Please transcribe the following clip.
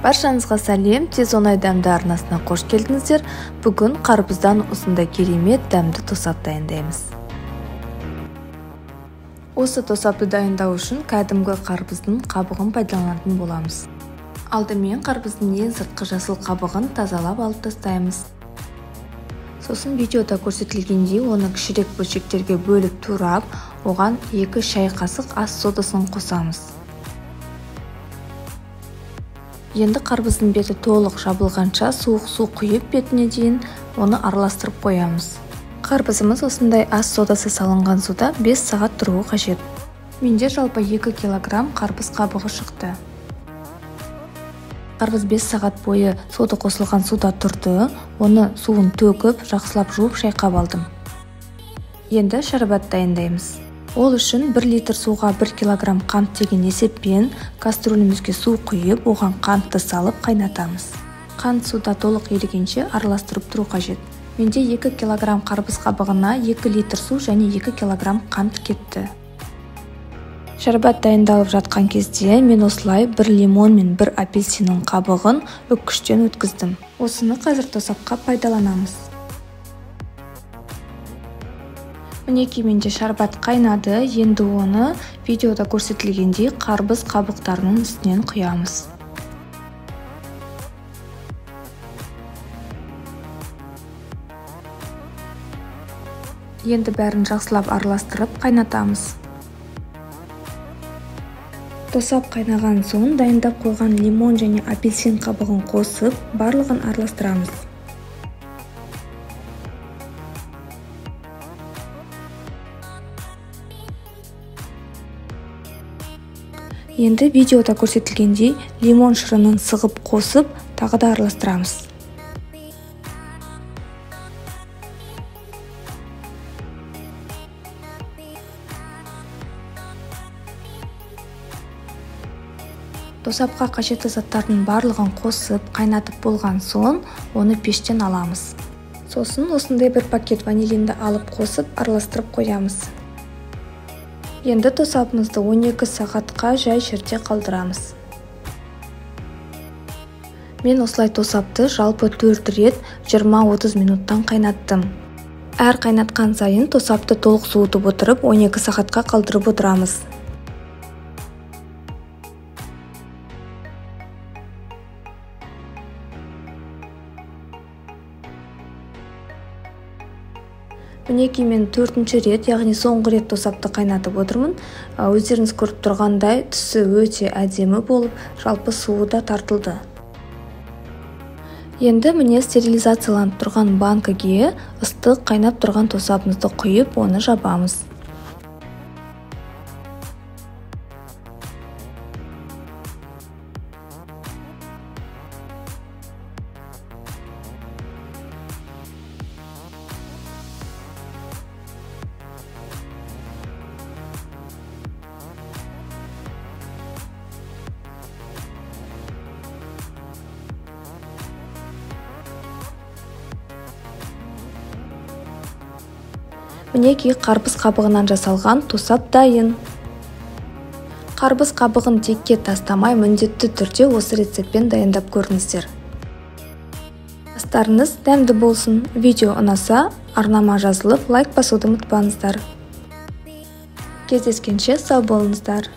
Баршаңызға сәлем, тез оңай дәмді арнасына қош келдіңіздер. Бүгін қарбыздан осындай керемет дәмді тосап дайындаймыз. Осы тосапты дайындау үшін кәдімгі қарбыздың қабығын пайдаланатын боламыз. Алдымен қарбыздың ең сыртқы жасыл қабығын тазалап алып тастаймыз. Сосын видеода көрсетілгендей оны кішірек бөлшектерге бөліп турап, оған 2 шай қасық ас содасын қосамыз. Енді қарбыздың беті толық жабылғанша суық су құйып бетіне дейін оны араластырып қоямыз. Қарбызымыз осындай ас содасы салынған суда 5 сағат тұруы қажет. Менде жалпы 2 килограмм қарбыз қабығы шықты. Қарбыз 5 сағат бойы сода қосылған суда тұрды, оны суын төгіп, жақсылап жуып шайқап алдым. Енді шарбат дайындаймыз. Ол үшін 1 литр суға 1 килограмм қант деген есеппен кастрюлемізге су құйып, оған қантты салып қайнатамыз. Қант суда толық ерігенше араластырып тұру қажет. Менде 2 килограмм қарбыз қабығына 2 литр су және 2 килограмм қант кетті. Шарбат дайындалып жатқан кезде мен осылай 1 лимон мен 1 апельсиннің қабығын үккіштен өткіздім. Осыны қазір тосапқа пайдаланамыз. Мінекей менде шарбат қайнады, енді оны видеода көрсетілгендей қарбыз қабықтарының үстінен құямыз. Енді бәрін жақсылап араластырып қайнатамыз. Тосап қайнаған соң дайындап қойған лимон және апельсин қабығын қосып, барлығын араластырамыз. Енді видеода көрсетілгендей лимон шырынын сығып қосып, тағы да араластырамыз. Тосапқа қажетті заттардың барлығын қосып, қайнатып болған соң, оны пештен аламыз. Сосын осындай бір пакет ванилинді алып қосып, араластырып қоямыз. Енді тосапымызды 12 сағатқа жай жерде қалдырамыз. Мен осылай тосапты жалпы 4 рет 20-30 минуттан қайнаттым. Әр қайнатқан сайын тосапты толық суытып отырып 12 сағатқа қалдырып отырамыз. Мінекей мен 4-ші рет, яғни соңғы рет тосапты қайнатып отырмын. Өздеріңіз көріп тұрғандай, түсі өте әдемі болып, жалпы суы да тартылды. Енді міне стерилизацияланып тұрған банкіге ыстық қайнап тұрған тосапымызды құйып, оны жабамыз. Мінекей қарбыз қабығынан жасалған тосап дайын. Қарбыз қабығын текке тастамай, міндетті түрде осы рецептпен дайындап көріңіздер. Астарыңыз дәмді болсын. Видео ұнаса, арнама жазылып, лайк басуды ұмытпаңыздар. Кездескенше сау болыңыздар.